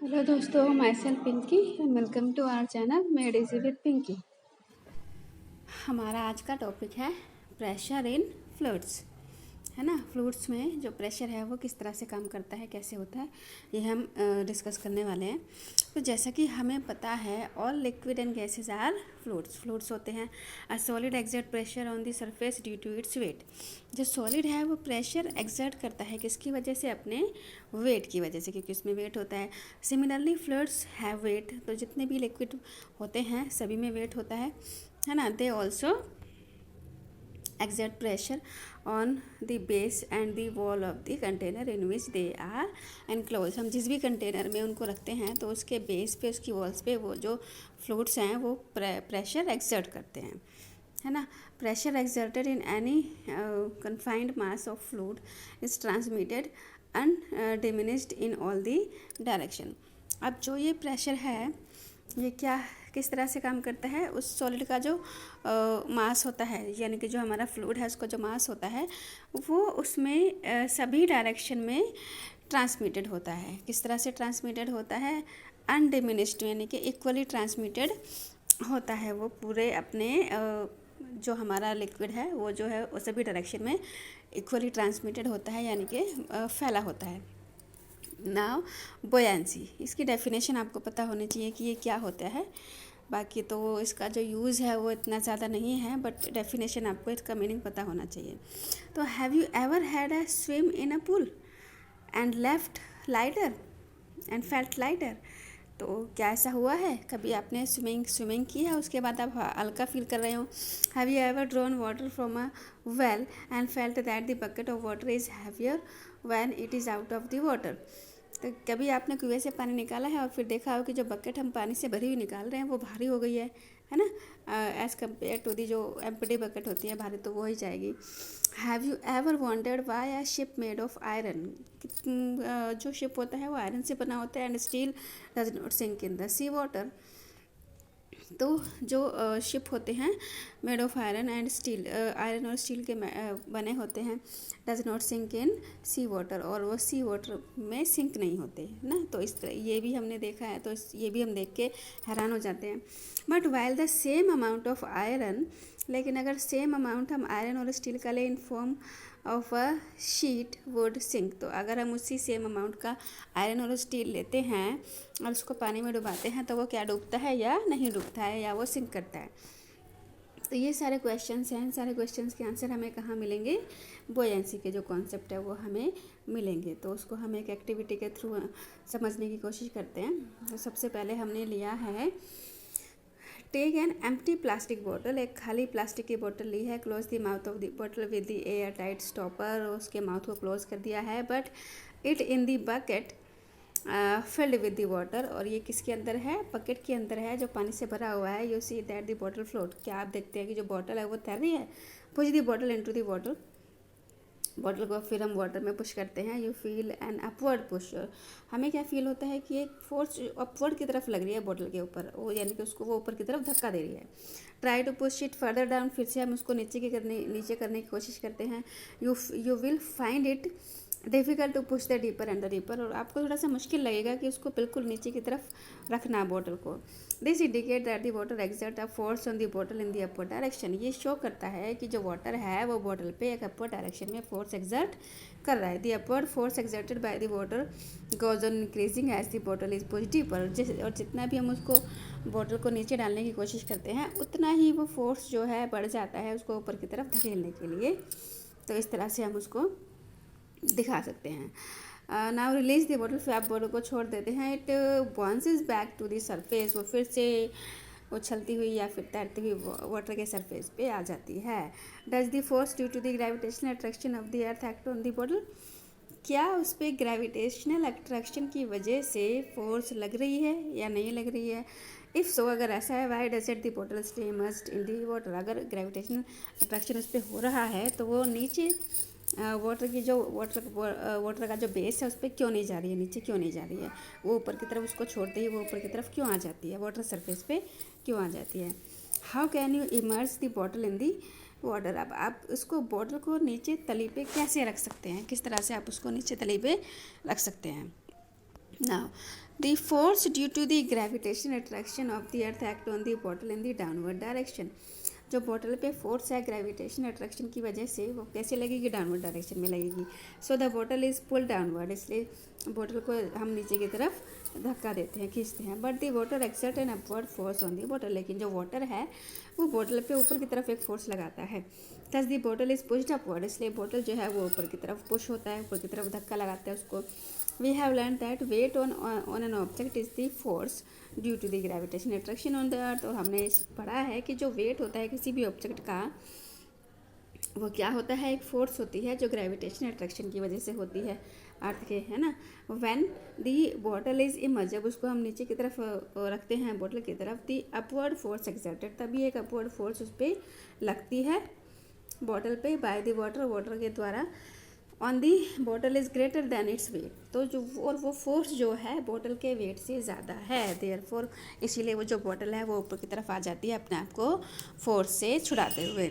Hello दोस्तों, myself Pinky and welcome to our channel made easy with Pinky. हमारा आज का टॉपिक है प्रेशर इन फ्लूइड्स, है ना। फ्लूइड्स में जो प्रेशर है वो किस तरह से काम करता है, कैसे होता है, ये हम डिस्कस करने वाले हैं। तो जैसा कि हमें पता है, all liquid and gases are fluids. Fluids होते हैं a solid exert pressure on the surface due to its weight. जो सॉलिड है वो प्रेशर एक्सर्ट करता है किसकी वजह से? अपने वेट की वजह से, क्योंकि उसमें वेट होता है। सिमिलरली फ्लूइड्स हैव वेट, तो जितने भी लिक्विड होते हैं सभी में वेट होता है ना। They also exert pressure on the base and the wall of the container in which they are enclosed। हम जिस भी कंटेनर में उनको रखते हैं तो उसके बेस पे, उसकी वॉल्स पे वो जो फ्लूइड्स हैं वो प्रेशर एक्सर्ट करते हैं, है ना। Pressure exerted in any confined mass of fluid is transmitted undiminished in all the direction. अब जो ये प्रेशर है ये क्या किस तरह से काम करता है? उस सॉलिड का जो मास होता है, यानी कि जो हमारा फ्लूइड है उसका जो मास होता है वो उसमें सभी डायरेक्शन में ट्रांसमिटेड होता है। किस तरह से ट्रांसमिटेड होता है? अनडिमिनिश्ड, यानी कि इक्वली ट्रांसमिटेड होता है। वो पूरे अपने जो हमारा लिक्विड है वो जो है वो सभी डायरेक्शन में इक्वली ट्रांसमिटेड होता है, यानी कि फैला होता है। नाउ बोयांसी, इसकी डेफिनेशन आपको पता होनी चाहिए कि ये क्या होता है। बाकी तो इसका जो यूज़ है वो इतना ज़्यादा नहीं है, बट डेफिनेशन आपको इसका मीनिंग पता होना चाहिए। तो have you ever had a swim in a pool and left lighter and felt lighter? तो क्या ऐसा हुआ है? कभी आपने स्विमिंग की है, उसके बाद आप हल्का फील कर रहे हो? Have you ever drawn water from a well and felt that the bucket of water is heavier when it is out of the water? तो कभी आपने कुएं से पानी निकाला है और फिर देखा हो कि जो बकेट हम पानी से भरी हुई निकाल रहे हैं वो भारी हो गई है ना, एज़ कम्पेयर टू दी जो एम्प्टी बकेट होती है भारी, तो वो ही जाएगी। Have you ever wanted why a ship made of iron? जो शिप होता है वो आयरन से बना होता है and steel does not sink in the sea water. तो जो शिप होते हैं made of iron and steel, iron और स्टील के बने होते हैं, does not sink in sea water, और वो सी वाटर में सिंक नहीं होते ना। तो इस तरह ये भी हमने देखा है, तो ये भी हम देख के हैरान हो जाते हैं। But while the same amount of iron, लेकिन अगर सेम अमाउंट हम आयरन और स्टील का ले in form of a sheet would sink, तो अगर हम उसी सेम अमाउंट का आयरन और स्टील लेते हैं और उसको पानी में डुबाते हैं तो वो क्या डूबता है या नहीं डूबता है, या वो सिंक करता है? तो ये सारे क्वेश्चंस हैं। सारे क्वेश्चंस के आंसर हमें कहाँ मिलेंगे? बोयांसी के जो कॉन्सेप्ट है वो हमें मिलेंगे। तो उसको हम एक एक्टिविटी के थ्रू समझने की कोशिश करते हैं। तो सबसे पहले हमने लिया है, take an empty plastic bottle, एक खाली प्लास्टिक की बोतल ली है, close the mouth of the bottle with the air tight stopper, उसके माउथ को क्लोज कर दिया है, put it in the bucket filled with the water, और ये किसके अंदर है? बकेट के अंदर है जो पानी से भरा हुआ है। You see that the bottle float, क्या आप देखते हैं कि जो बॉटल है वो तैर रही है? Push the bottle into the water, bottle को फिर हम वाटर में पुश करते हैं। You feel an upward push, हमें क्या फील होता है कि एक फोर्स अपवर्ड की तरफ लग रही है बॉटल के ऊपर, वो यानी कि उसको वो ऊपर की तरफ धक्का दे रही है। Try to push it further down, फिर से हम उसको नीचे करने की कोशिश करते हैं। You will find it difficult to push the deeper and the deeper, और आपको थोड़ा सा मुश्किल लगेगा कि उसको बिल्कुल नीचे की तरफ रखना बॉटल को। This indicate that the water exert a force on the bottle in the upward direction, ये शो करता है कि जो वाटर है वो बॉटल पे एक अपवर्ड डायरेक्शन में फोर्स एक्सर्ट कर रहा है। The upward force exerted by the water goes on increasing as the bottle is pushed deeper, और जितना भी हम उसको बॉटल को नीचे डालने की कोशिश करते हैं उतना ही वो फोर्स जो है बढ़ जाता है उसको ऊपर की तरफ धकेलने के लिए। तो इस तरह से हम उसको दिखा सकते हैं। नाउ रिलीज द बॉटल, फिर आप बॉटल को छोड़ देते हैं। It bounces back to the surface, वो फिर से उछलती हुई या फिर तैरती हुई वाटर के सरफेस पे आ जाती है। Does the force due to the gravitational attraction of the earth act on the bottle, क्या उस पर ग्रेविटेशनल अट्रैक्शन की वजह से फोर्स लग रही है या नहीं लग रही है? इफ़ सो, अगर ऐसा है, why does it the bottle stay immersed in the water, अगर ग्रेविटेशनल अट्रैक्शन उस पर हो रहा है तो वो नीचे वाटर का जो बेस है उस पर क्यों नहीं जा रही है, नीचे क्यों नहीं जा रही है? वो ऊपर की तरफ उसको छोड़ते ही वो ऊपर की तरफ क्यों आ जाती है, वाटर सरफेस पे क्यों आ जाती है? How can you immerse the bottle in the water, अब आप उसको बॉटल को नीचे तली पे कैसे रख सकते हैं? किस तरह से आप उसको नीचे तली पे रख सकते हैं? Now, the force due to the gravitational attraction of the earth act on the bottle in the downward direction. जो बॉटल पे फोर्स है ग्रेविटेशन अट्रैक्शन की वजह से वो कैसे लगेगी, डाउनवर्ड डायरेक्शन में लगेगी. So the bottle is pull downward, इसलिए बॉटल को हम नीचे की तरफ धक्का देते हैं, खींचते हैं. But the water exert an upward force on the bottle, लेकिन जो वाटर है वो बॉटल पे ऊपर की तरफ एक फोर्स लगाता है. Thus the bottle is pushed upward, इसलिए बॉटल जो है वो ऊपर की तरफ पुश होता है, ऊपर की तरफ धक्का लगाता है उसको. We have learned that weight on an object is the force due to the gravitational attraction on the earth. और हमने पढ़ा है कि जो वेट होता है किसी भी ऑब्जेक्ट का वो क्या होता है, एक फोर्स होती है जो ग्रेविटेशनल अट्रैक्शन की वजह से होती है अर्थ के, है ना. When the bottle is emerge, जब उसको हम नीचे की तरफ रखते हैं बॉटल की तरफ, दी अपवर्ड फोर्स एक्सर्टेड, तभी एक अपवर्ड फोर्स उस पर लगती है बॉटल पे बाय द वाटर, वाटर के द्वारा. On the bottle is greater than its weight, तो जो और वो फोर्स जो है बॉटल के वेट से ज़्यादा है. देयरफॉर इसीलिए वो जो बॉटल है वो ऊपर की तरफ आ जाती है अपने आप को फोर्स से छुड़ाते हुए.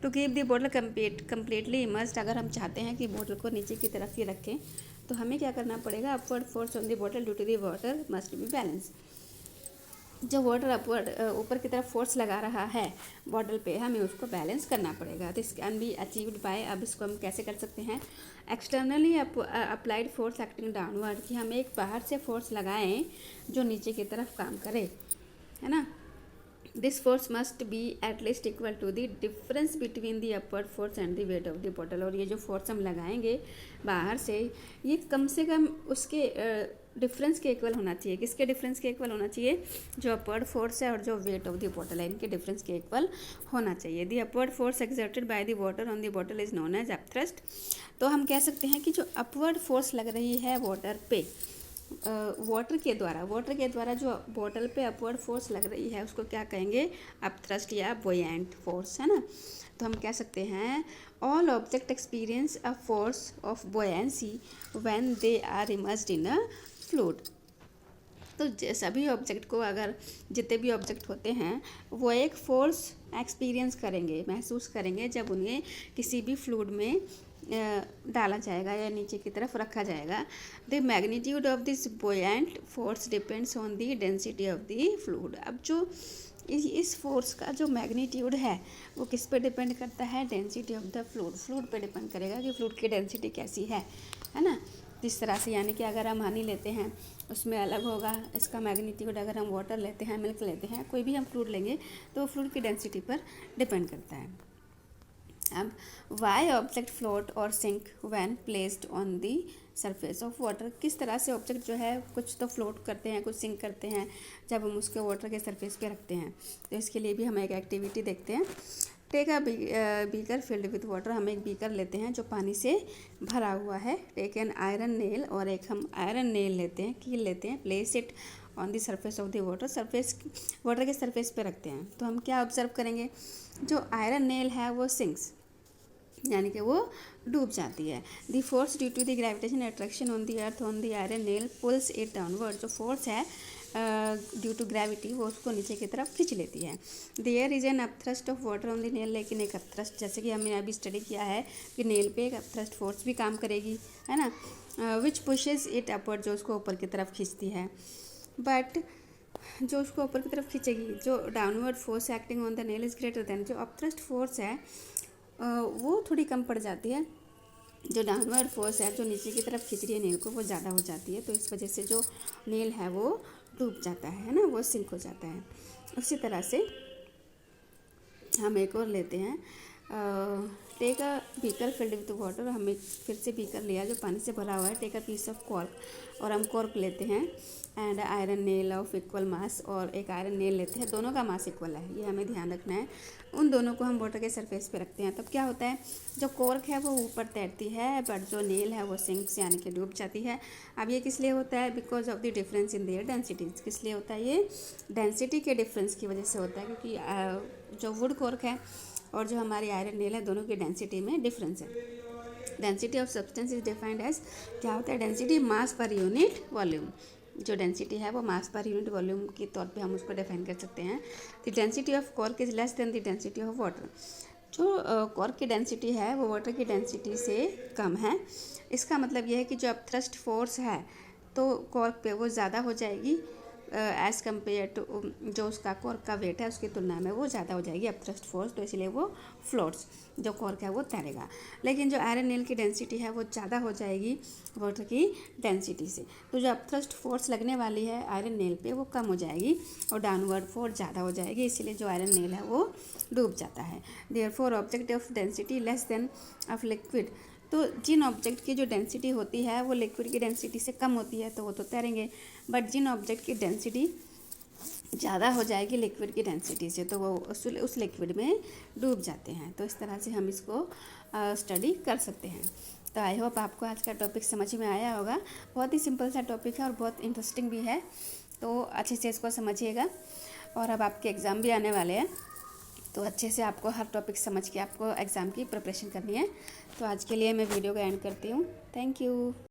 To keep the bottle completely immersed, अगर हम चाहते हैं कि बॉटल को नीचे की तरफ ही रखें तो हमें क्या करना पड़ेगा, upward force on the bottle due to the water must be balance. जो वाटर अपवर्ड ऊपर की तरफ फोर्स लगा रहा है बॉटल पे, हमें उसको बैलेंस करना पड़ेगा. This can be achieved by, अब इसको हम कैसे कर सकते हैं, externally applied force acting downward, कि हम एक बाहर से फोर्स लगाएं जो नीचे की तरफ काम करे, है ना. This force must be at least equal to the difference between the upward force and the weight of the bottle. और ये जो फोर्स हम लगाएंगे बाहर से ये कम से कम उसके डिफरेंस के इक्वल होना चाहिए. किसके डिफरेंस के इक्वल होना चाहिए, जो अपवर्ड फोर्स है और जो वेट ऑफ द बॉटल है इनके डिफरेंस के इक्वल होना चाहिए. The upward force exerted by the water on the bottle is known as upthrust. तो हम कह सकते हैं कि जो अपवर्ड फोर्स लग रही है वाटर पे, वाटर के द्वारा जो बॉटल पे अपवर्ड फोर्स लग रही है उसको क्या कहेंगे, अपथ्रस्ट या बोयेंट फोर्स, है ना. तो हम कह सकते हैं all object experience a force of buoyancy when they are immersed in a fluid. तो सभी ऑब्जेक्ट को, अगर जितने भी ऑब्जेक्ट होते हैं वो एक फोर्स एक्सपीरियंस करेंगे, महसूस करेंगे जब उन्हें किसी भी फ्लूइड में डाला जाएगा या नीचे की तरफ रखा जाएगा. The magnitude of this buoyant force depends on the density of the fluid. अब जो इस फोर्स का जो मैग्नीट्यूड है वो किस पे डिपेंड करता है, डेंसिटी ऑफ द फ्लूइड पे डिपेंड करेगा कि फ्लूइड की डेंसिटी कैसी है ना. इस तरह से, यानी कि अगर हम हनी लेते हैं उसमें अलग होगा इसका मैग्नीट्यूड, अगर हम वाटर लेते हैं, मिल्क लेते हैं, कोई भी हम फ्लूइड लेंगे तो फ्लूइड की डेंसिटी पर डिपेंड करता है. अब वाई ऑब्जेक्ट फ्लोट और sink when placed on the surface of water, किस तरह से ऑब्जेक्ट जो है कुछ तो फ्लोट करते हैं, कुछ सिंक करते हैं जब हम उसके वाटर के सरफेस पे रखते हैं. तो इसके लिए भी हम एक एक्टिविटी देखते हैं. Take a beaker filled with water, हम एक बीकर लेते हैं जो पानी से भरा हुआ है. टेक एन आयरन नेल, और एक हम आयरन नेल लेते हैं, कील लेते हैं. Place it on the surface of the water, water के सरफेस पे रखते हैं. तो हम क्या ऑब्जर्व करेंगे, जो आयरन नेल है वो सिंक्स, यानी कि वो डूब जाती है. The force due to the gravitation attraction on the earth on the iron nail pulls it downward, जो फोर्स है ड्यू टू ग्रेविटी वो उसको नीचे की तरफ खींच लेती है. There is an upthrust of water on the nail, लेकिन एक अपथ्रस्ट, जैसे कि हमने अभी स्टडी किया है कि नेल पे एक अपथ्रस्ट फोर्स भी काम करेगी, है ना, विच पुशेज इट अपवर्ड, जो उसको ऊपर की तरफ खींचती है. बट जो उसको ऊपर की तरफ खींचेगी, जो downward force acting on the nail is greater than, जो अपथ्रस्ट फोर्स है वो थोड़ी कम पड़ जाती है. जो डाउनवर्ड फोर्स है जो नीचे की तरफ खींच रही है नेल को वो ज़्यादा हो जाती है. तो इस वजह से जो नेल है वो डूब जाता है ना, वो सिंक हो जाता है. उसी तरह से हम एक और लेते हैं. Take a beaker filled with water, हम एक फिर से बीकर लिया जो पानी से भरा हुआ है. Take a piece of cork, और हम कॉर्क लेते हैं. And iron nail of equal mass, और एक आयरन नेल लेते हैं, दोनों का मास इक्वल है, ये हमें ध्यान रखना है. उन दोनों को हम वाटर के सरफेस पे रखते हैं. तब क्या होता है, जो कॉर्क है वो ऊपर तैरती है बट जो नेल है वो सिंक्स, यानी कि डूब जाती है. अब ये किस लिए होता है, because of the difference in their densities. किस लिए होता है, ये डेंसिटी के डिफरेंस की वजह से होता है, क्योंकि जो वुड कॉर्क है और जो हमारी आयरन नेल है दोनों की डेंसिटी में डिफरेंस है. Density of substance is defined as, क्या होता है, density mass per unit volume. जो डेंसिटी है वो मास पर यूनिट वॉल्यूम के तौर पे हम उसको डिफाइन कर सकते हैं. The density of cork is less than the density of water. जो कॉर्क की डेंसिटी है वो वाटर की डेंसिटी से कम है. इसका मतलब यह है कि जो अपथ्रस्ट फोर्स है तो कॉर्क पे वो ज़्यादा हो जाएगी एज़ कम्पेयर टू जो उसका कॉर्क का वेट है उसकी तुलना में वो ज़्यादा हो जाएगी अपथ्रस्ट फोर्स, तो इसलिए वो फ्लोट्स, जो कॉर्क है वो तैरेगा। लेकिन जो आयरन नेल की डेंसिटी है वो ज़्यादा हो जाएगी वाटर की डेंसिटी से, तो जो अपथ्रस्ट फोर्स लगने वाली है आयरन नेल पे वो कम हो जाएगी और डाउनवर्ड फोर्स ज़्यादा हो जाएगी, इसीलिए जो आयरन नेल है वो डूब जाता है। Therefore object of density less than of liquid, तो जिन ऑब्जेक्ट की जो डेंसिटी होती है वो लिक्विड की डेंसिटी से कम होती है तो वो तो तैरेंगे, बट जिन ऑब्जेक्ट की डेंसिटी ज़्यादा हो जाएगी लिक्विड की डेंसिटी से तो वो उस लिक्विड में डूब जाते हैं। तो इस तरह से हम इसको स्टडी कर सकते हैं। तो आई होप आपको आज का टॉपिक समझ में आया होगा। बहुत ही सिंपल सा टॉपिक है और बहुत इंटरेस्टिंग भी है, तो अच्छे से इसको समझिएगा। और अब आपके एग्ज़ाम भी आने वाले हैं, तो अच्छे से आपको हर टॉपिक समझ के आपको एग्ज़ाम की प्रिपरेशन करनी है। तो आज के लिए मैं वीडियो को एंड करती हूँ। Thank you.